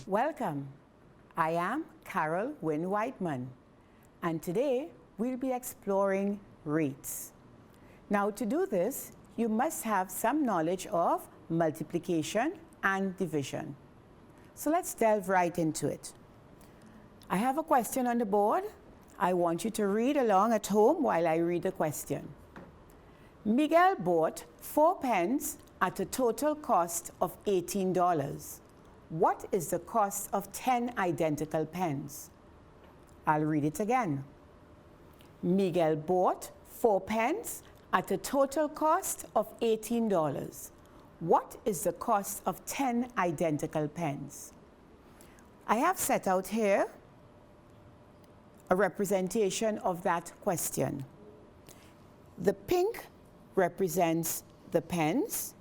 Welcome. I am Carol Wynn Whiteman, and today we'll be exploring rates. Now, to do this, you must have some knowledge of multiplication and division. So let's delve right into it. I have a question on the board. I want you to read along at home while I read the question. Miguel bought 4 pens at a total cost of $18. What is the cost of 10 identical pens? I'll read it again. Miguel bought 4 pens at a total cost of $18. What is the cost of 10 identical pens? I have set out here a representation of that question. The pink represents the pens,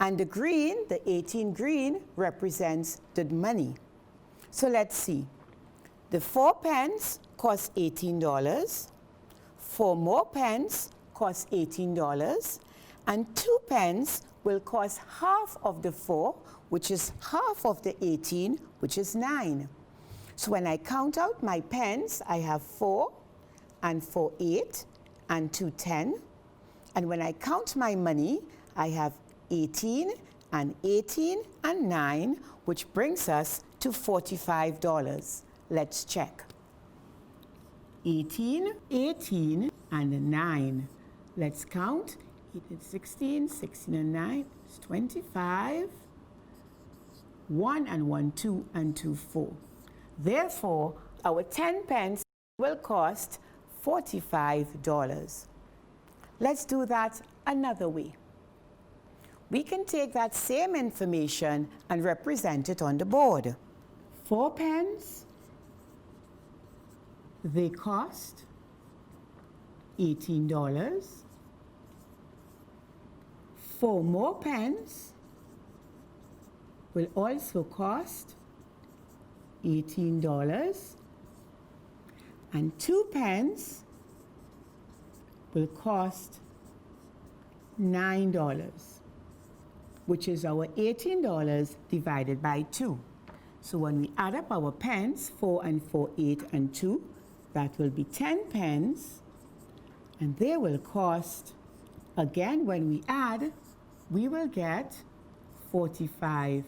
and the green, the 18 green, represents the money. So let's see. The 4 pens cost $18, 4 more pens cost $18, and 2 pens will cost half of the 4, which is half of the 18, which is 9. So when I count out my pens, I have 4 and 4, 8 and 2, 10. And when I count my money, I have 18 and 18 and 9, which brings us to $45. Let's check. 18, 18 and 9. Let's count. 18, 16, 16 and 9 is 25. 1 and 1, 2 and 2, 4. Therefore, our 10 pence will cost $45. Let's do that another way. We can take that same information and represent it on the board. 4 pens, they cost $18. 4 more pens will also cost $18. And 2 pens will cost $9, which is our $18 divided by 2. So when we add up our pens, 4 and 4, 8 and 2, that will be 10 pens, and they will cost, again, when we add, we will get $45.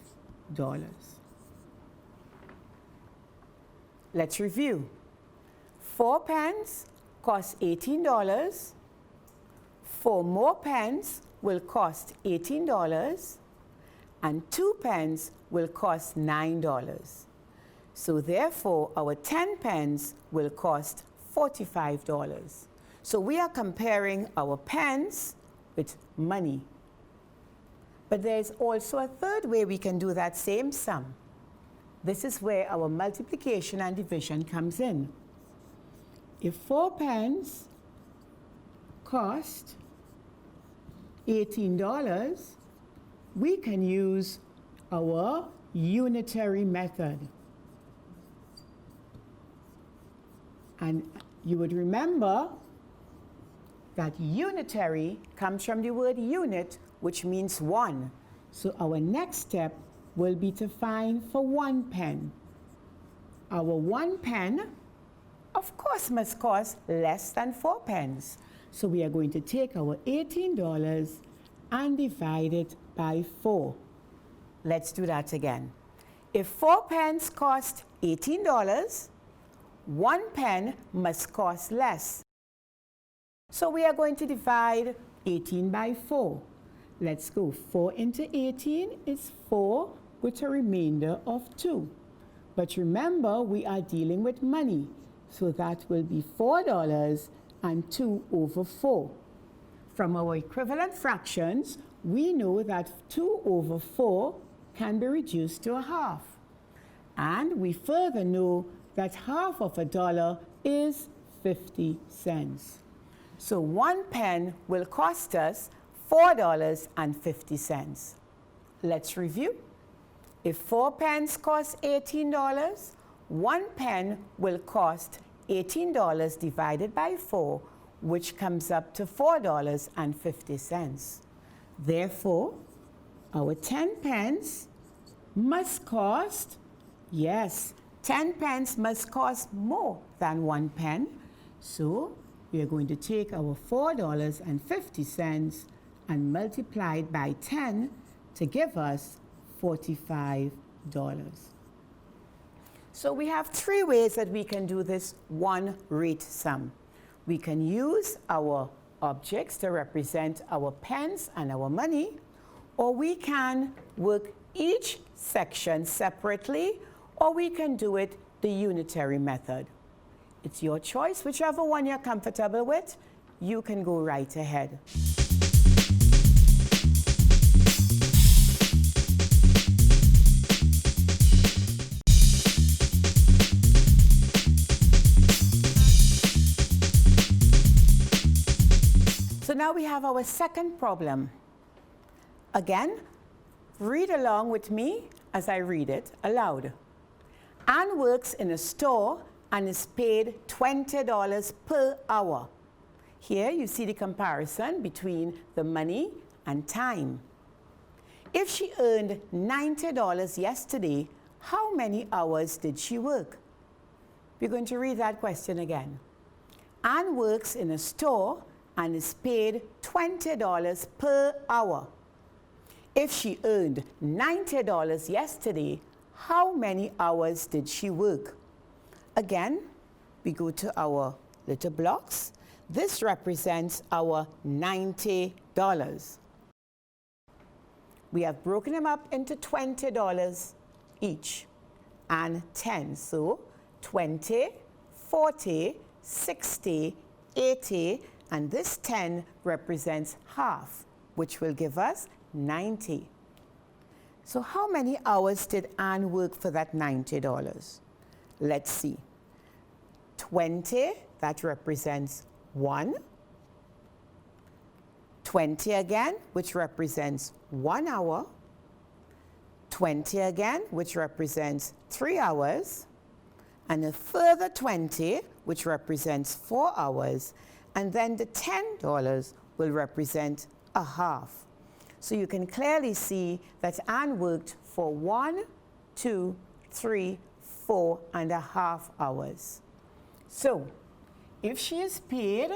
Let's review. 4 pens cost $18. 4 more pens will cost $18, and 2 pens will cost $9. So therefore, our 10 pens will cost $45. So we are comparing our pens with money. But there's also a third way we can do that same sum. This is where our multiplication and division comes in. If 4 pens cost $18, we can use our unitary method. And you would remember that unitary comes from the word unit, which means 1. So our next step will be to find for 1 pen. Our 1 pen, of course, must cost less than 4 pens. So we are going to take our $18 and divide it by 4. Let's do that again. If 4 pens cost $18, 1 pen must cost less. So we are going to divide 18 by 4. Let's go. 4 into 18 is 4 with a remainder of 2. But remember, we are dealing with money. So that will be $4 and 2 over 4. From our equivalent fractions, we know that 2 over 4 can be reduced to a half. And we further know that half of $1 is 50 cents. So 1 pen will cost us $4.50. Let's review. If 4 pens cost $18, 1 pen will cost $18 divided by 4, which comes up to $4.50. Therefore, our 10 pence must cost Yes, 10 pence must cost more than 1 pen. So we are going to take our $4.50 and multiply it by 10 to give us $45. So we have three ways that we can do this one rate sum. We can use our objects to represent our pens and our money, or we can work each section separately, or we can do it the unitary method. It's your choice. Whichever one you're comfortable with, you can go right ahead. So now we have our second problem. Again, read along with me as I read it aloud. Anne works in a store and is paid $20 per hour. Here you see the comparison between the money and time. If she earned $90 yesterday, how many hours did she work? We're going to read that question again. Anne works in a store and is paid $20 per hour. If she earned $90 yesterday, how many hours did she work? Again, we go to our little blocks. This represents our $90. We have broken them up into $20 each and 10. So 20, 40, 60, 80, and this 10 represents half, which will give us 90. So how many hours did Anne work for that $90? Let's see. 20, that represents 1. 20 again, which represents 1 hour. 20 again, which represents 3 hours. And a further 20, which represents 4 hours. And then the $10 will represent a half. So you can clearly see that Anne worked for 1, 2, 3, 4.5 hours. So if she is paid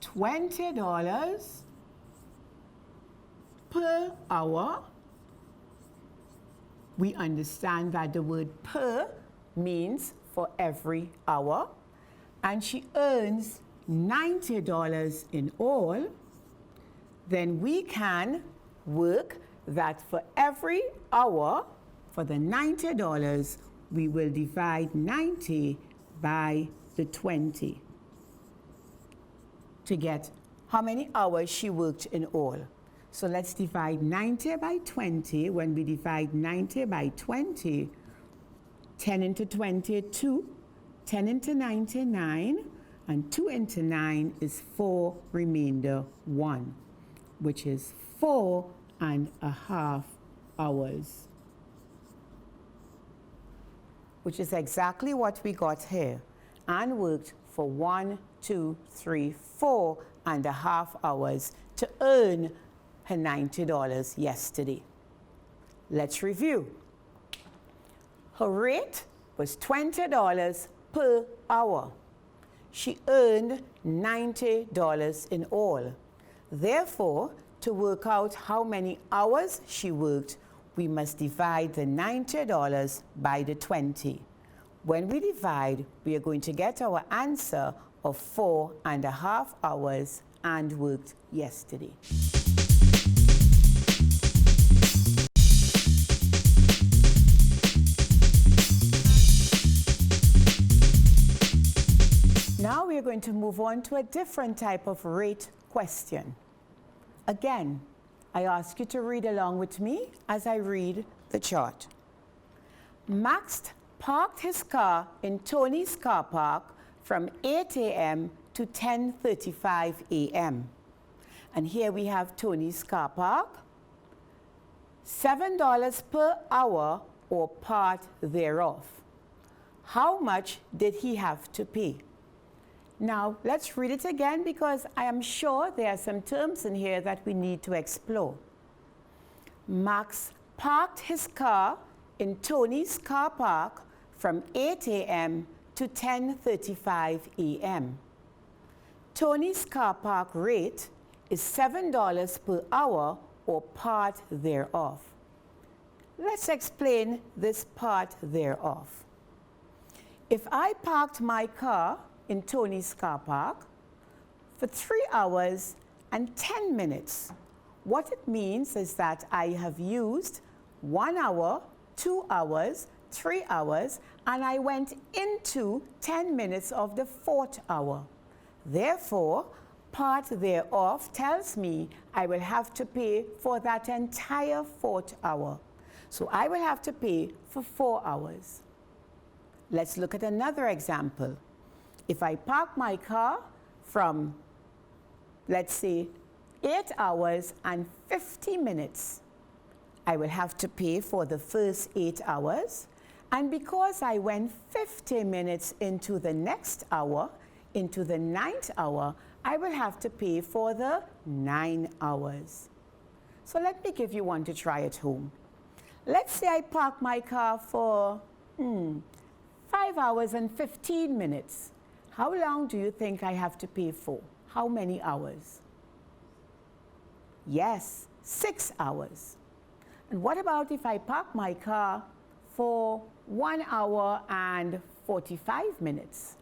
$20 per hour, we understand that the word per means for every hour, and she earns $90 in all, then we can work that for every hour, for the $90, we will divide 90 by the 20 to get how many hours she worked in all. So let's divide 90 by 20. When we divide 90 by 20, 10 into 20, 2. 10 into 90, 9. And 2 into 9 is 4, remainder 1, which is 4.5 hours. Which is exactly what we got here. Anne worked for 1, 2, 3, 4.5 hours to earn her $90 yesterday. Let's review. Her rate was $20 per hour. She earned $90 in all. Therefore, to work out how many hours she worked, we must divide the $90 by the 20. When we divide, we are going to get our answer of 4.5 hours Anne worked yesterday. Now we are going to move on to a different type of rate question. Again, I ask you to read along with me as I read the chart. Max parked his car in Tony's car park from 8 a.m. to 10:35 a.m. And here we have Tony's car park. $7 per hour or part thereof. How much did he have to pay? Now, let's read it again because I am sure there are some terms in here that we need to explore. Max parked his car in Tony's car park from 8 a.m. to 10:35 a.m. Tony's car park rate is $7 per hour or part thereof. Let's explain this part thereof. If I parked my car in Tony's car park for 3 hours and 10 minutes, what it means is that I have used 1 hour, 2 hours, 3 hours, and I went into 10 minutes of the 4th hour. Therefore, part thereof tells me I will have to pay for that entire 4th hour. So I will have to pay for 4 hours. Let's look at another example. If I park my car from, let's say, 8 hours and 50 minutes, I will have to pay for the first 8 hours. And because I went 50 minutes into the next hour, into the 9th hour, I will have to pay for the 9 hours. So let me give you one to try at home. Let's say I park my car for 5 hours and 15 minutes. How long do you think I have to pay for? How many hours? Yes, 6 hours. And what about if I park my car for 1 hour and 45 minutes?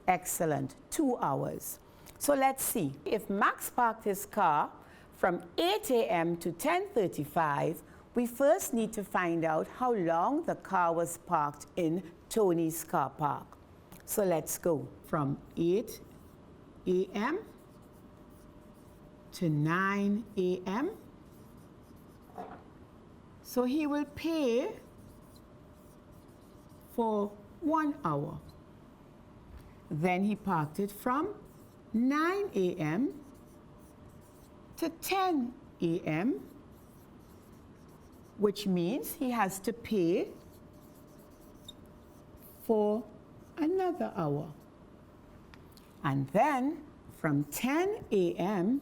Excellent, 2 hours. So let's see. If Max parked his car from 8 a.m. to 10:35, we first need to find out how long the car was parked in Tony's car park. So let's go from 8 a.m. to 9 a.m. So he will pay for 1 hour. Then he parked it from 9 a.m. to 10 a.m., which means he has to pay for another hour. And then from 10 a.m.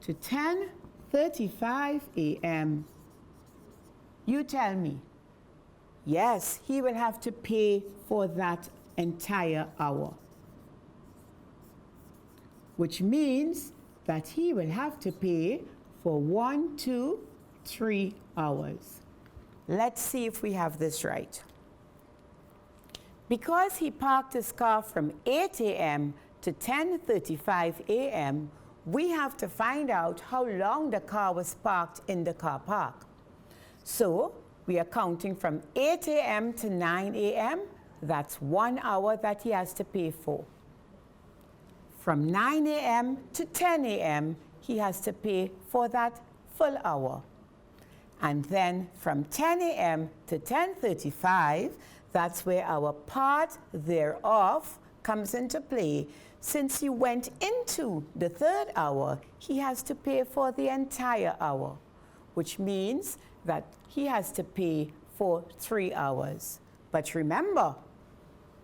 to 10:35 a.m., you tell me. Yes, he will have to pay for that entire hour, which means that he will have to pay for 1, 2, 3 hours. Let's see if we have this right. Because he parked his car from 8 a.m. to 10:35 a.m., we have to find out how long the car was parked in the car park. So we are counting from 8 a.m. to 9 a.m. That's 1 hour that he has to pay for. From 9 a.m. to 10 a.m., he has to pay for that full hour. And then from 10 a.m. to 10:35, that's where our part thereof comes into play. Since he went into the 3rd hour, he has to pay for the entire hour, which means that he has to pay for 3 hours. But remember,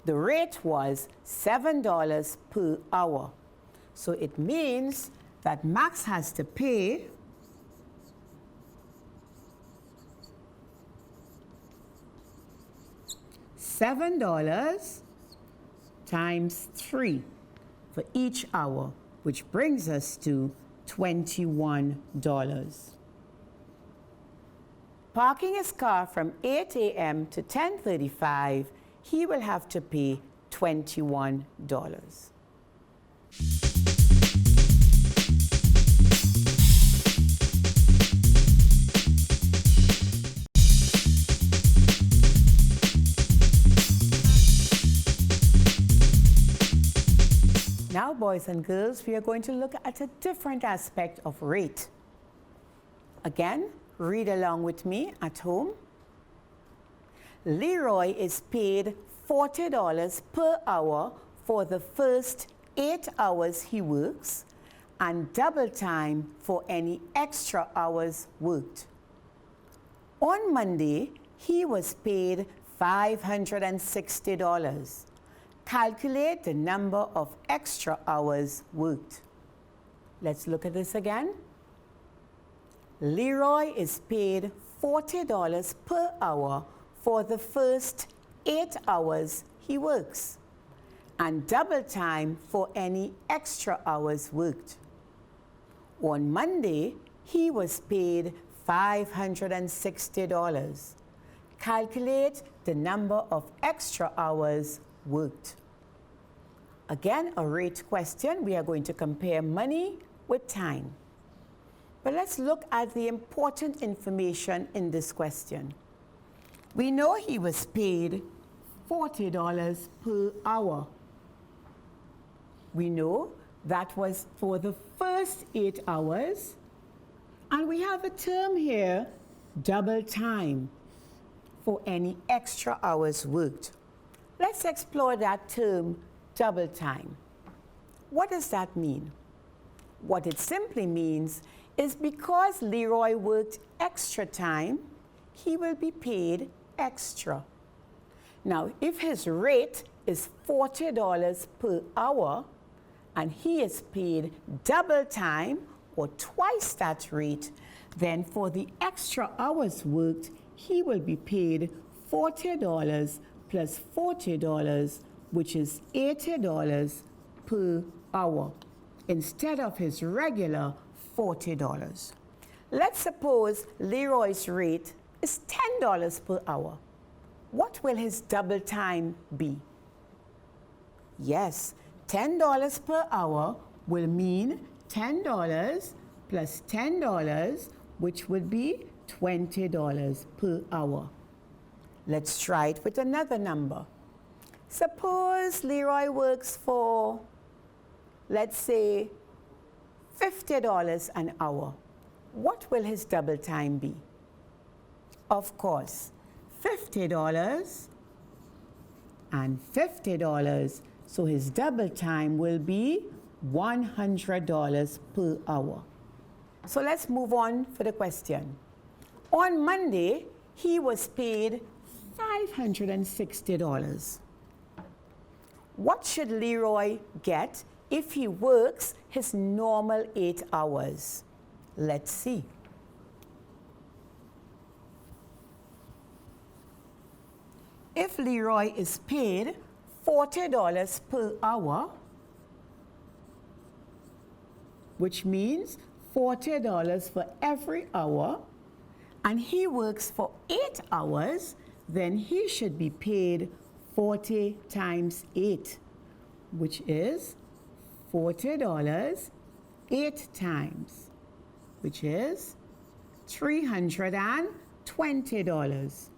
the rate was $7 per hour. So it means that Max has to pay $7 times 3 for each hour, which brings us to $21. Parking his car from 8 a.m. to 10:35, he will have to pay $21. Now, boys and girls, we are going to look at a different aspect of rate. Again, read along with me at home. Leroy is paid $40 per hour for the first 8 hours he works and double time for any extra hours worked. On Monday, he was paid $560. Calculate the number of extra hours worked. Let's look at this again. Leroy is paid $40 per hour for the first 8 hours he works, and double time for any extra hours worked. On Monday, he was paid $560. Calculate the number of extra hours worked. Again, a rate question. We are going to compare money with time. But let's look at the important information in this question. We know he was paid $40 per hour. We know that was for the first 8 hours. And we have a term here, double time, for any extra hours worked. Let's explore that term, double time. What does that mean? What it simply means is because Leroy worked extra time, he will be paid extra. Now, if his rate is $40 per hour and he is paid double time or twice that rate, then for the extra hours worked, he will be paid $40 plus $40, which is $80 per hour, instead of his regular $40. Let's suppose Leroy's rate is $10 per hour. What will his double time be? Yes, $10 per hour will mean $10 plus $10, which would be $20 per hour. Let's try it with another number. Suppose Leroy works for, let's say, $50 an hour. What will his double time be? Of course, $50 and $50, so his double time will be $100 per hour. So let's move on for the question. On Monday, he was paid $560. What should Leroy get if he works his normal 8 hours? Let's see. If Leroy is paid $40 per hour, which means $40 for every hour, and he works for 8 hours, then he should be paid 40 times 8, which is $40 8 times, which is $320.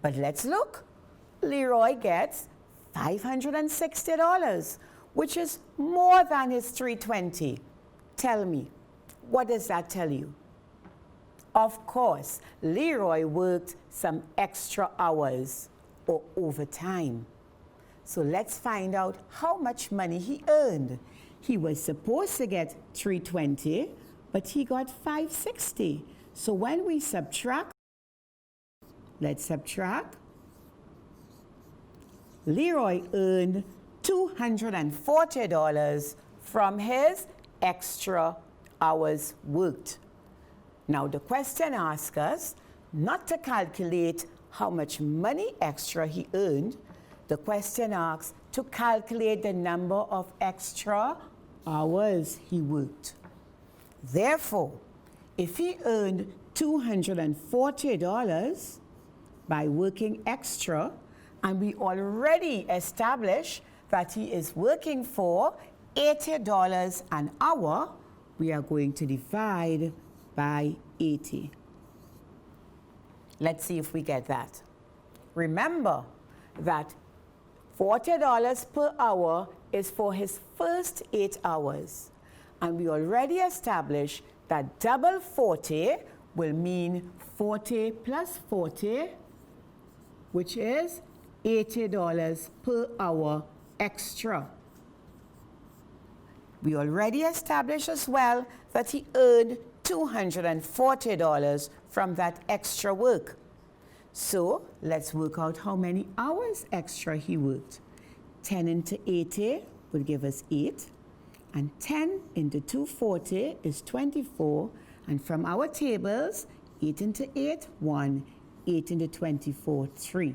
But let's look. Leroy gets $560, which is more than his $320. Tell me, what does that tell you? Of course, Leroy worked some extra hours or overtime. So let's find out how much money he earned. He was supposed to get $320, but he got $560. So when we subtract, let's subtract. Leroy earned $240 from his extra hours worked. Now the question asks us not to calculate how much money extra he earned. The question asks to calculate the number of extra hours he worked. Therefore, if he earned $240 by working extra, and we already established that he is working for $80 an hour, we are going to divide by 80. Let's see if we get that. Remember that $40 per hour is for his first 8 hours. And we already established that double 40 will mean 40 plus 40, which is $80 per hour extra. We already established as well that he earned $240 from that extra work. So let's work out how many hours extra he worked. 10 into 80 will give us 8, and 10 into 240 is 24, And from our tables, 8 into 8, 1, 8 into 24, 3.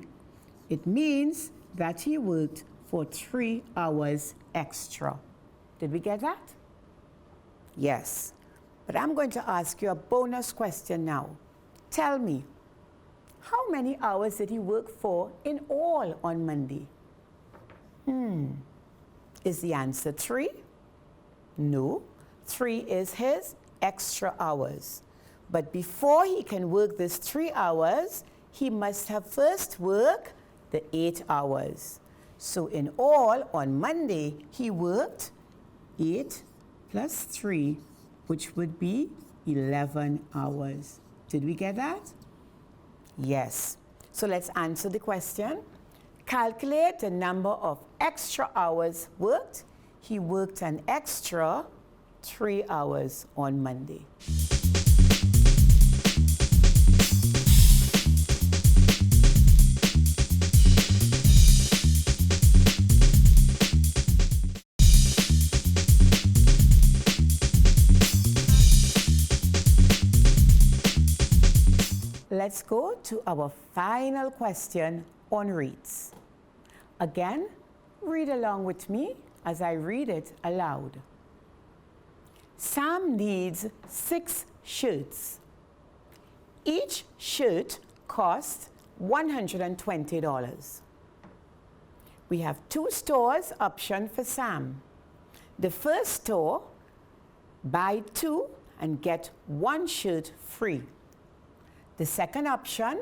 It means that he worked for 3 hours extra. Did we get that? Yes. But I'm going to ask you a bonus question now. Tell me, how many hours did he work for in all on Monday? Is the answer 3? No. 3 is his extra hours. But before he can work this 3 hours, he must have first worked the 8 hours. So in all, on Monday, he worked 8 plus 3, which would be 11 hours. Did we get that? Yes. So let's answer the question. Calculate the number of extra hours worked. He worked an extra 3 hours on Monday. Let's go to our final question on rates. Again, read along with me as I read it aloud. Sam needs 6 shirts. Each shirt costs $120. We have 2 stores option for Sam. The first store, buy 2 and get 1 shirt free. The second option,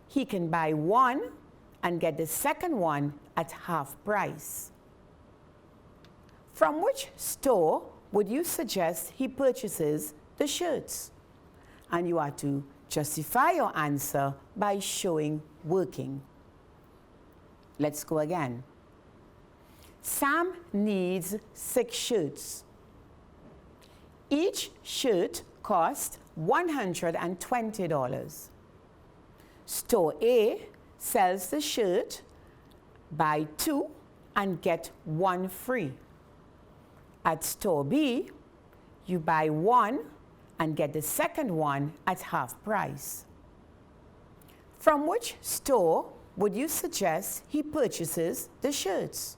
he can buy 1 and get the second one at half price. From which store would you suggest he purchases the shirts? And you are to justify your answer by showing working. Let's go again. Sam needs 6 shirts. Each shirt costs $120. Store A sells the shirt, buy 2 and get 1 free. At store B, you buy 1 and get the second one at half price. From which store would you suggest he purchases the shirts?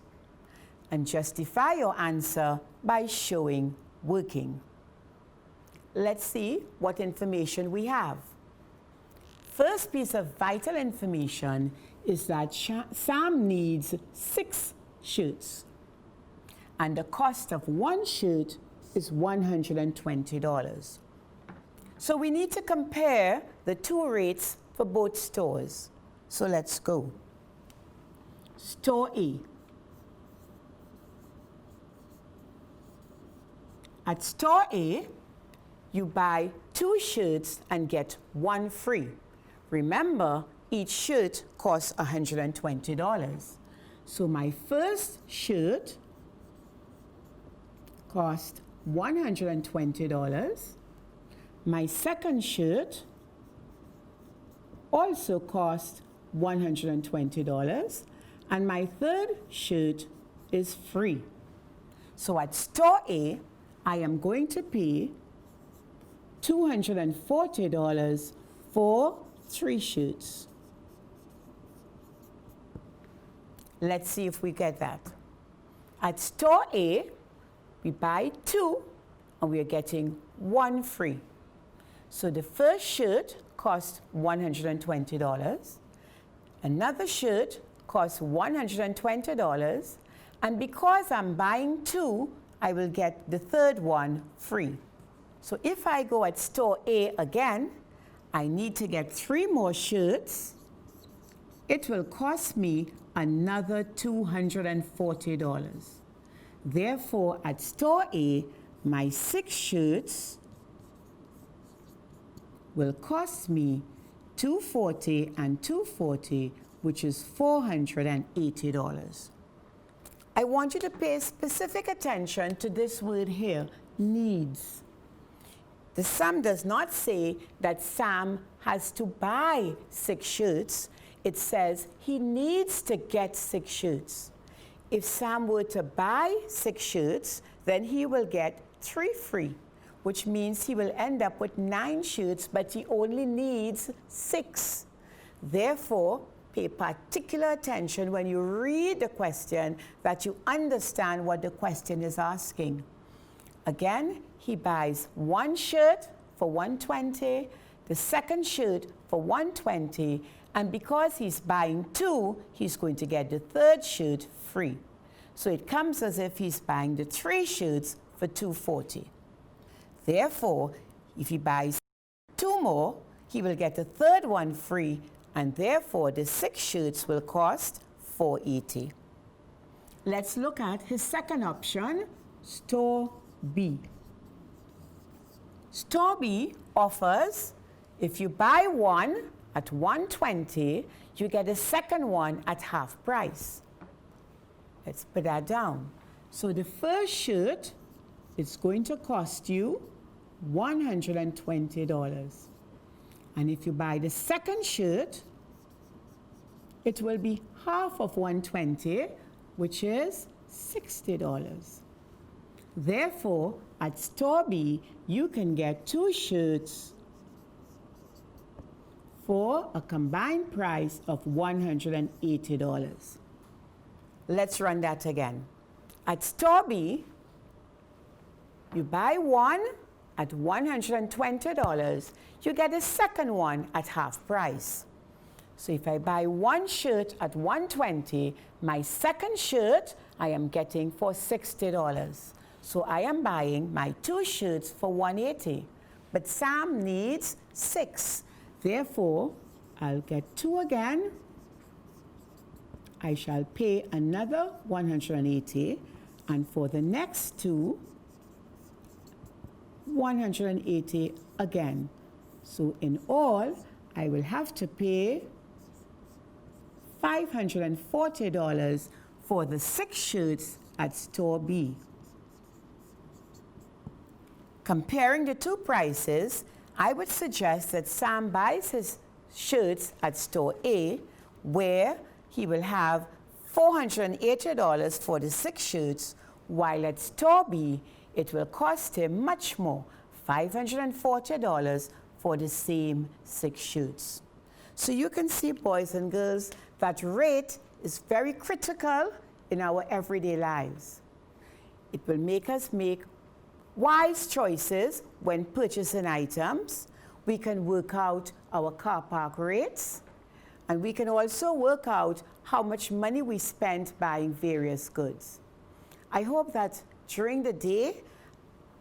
And justify your answer by showing working. Let's see what information we have. First piece of vital information is that Sam needs 6 shirts. And the cost of 1 shirt is $120. So we need to compare the 2 rates for both stores. So let's go. Store A. At store A, you buy 2 shirts and get 1 free. Remember, each shirt costs $120. So my first shirt cost $120. My second shirt also cost $120. And my third shirt is free. So at store A, I am going to pay $240 for 3 shirts. Let's see if we get that. At store A, we buy 2 and we are getting 1 free. So the first shirt costs $120. Another shirt costs $120. And because I'm buying 2, I will get the third one free. So if I go at store A again, I need to get 3 more shirts. It will cost me another $240. Therefore, at store A, my 6 shirts will cost me $240 and $240, which is $480. I want you to pay specific attention to this word here, needs. The sum does not say that Sam has to buy 6 shirts. It says he needs to get 6 shirts. If Sam were to buy 6 shirts, then he will get 3 free, which means he will end up with 9 shirts, but he only needs 6. Therefore, pay particular attention when you read the question that you understand what the question is asking. Again, he buys 1 shirt for $120, the second shirt for $120, and because he's buying 2, he's going to get the third shirt free. So it comes as if he's buying the 3 shirts for $240. Therefore, if he buys 2 more, he will get the third one free, and therefore the 6 shirts will cost $480. Let's look at his second option, Store B. Store B offers, if you buy 1 at $120, you get a second one at half price. Let's put that down. So the first shirt is going to cost you $120. And if you buy the second shirt, it will be half of $120, which is $60. Therefore, at Store B, you can get 2 shirts for a combined price of $180. Let's run that again. At Store B, you buy 1 at $120, you get a second one at half price. So if I buy 1 shirt at $120, my second shirt I am getting for $60. So I am buying my 2 shirts for $180. But Sam needs 6. Therefore, I'll get 2 again. I shall pay another $180, and for the next 2, $180 again. So in all, I will have to pay $540 for the 6 shirts at Store B. Comparing the 2 prices, I would suggest that Sam buys his shirts at Store A, where he will have $480 for the 6 shirts, while at Store B, it will cost him much more, $540 for the same 6 shirts. So you can see, boys and girls, that rate is very critical in our everyday lives. It will make us make wise choices when purchasing items. We can work out our car park rates, and we can also work out how much money we spent buying various goods. I hope that during the day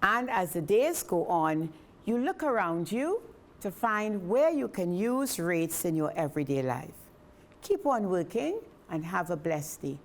and as the days go on, you look around you to find where you can use rates in your everyday life. Keep on working and have a blessed day.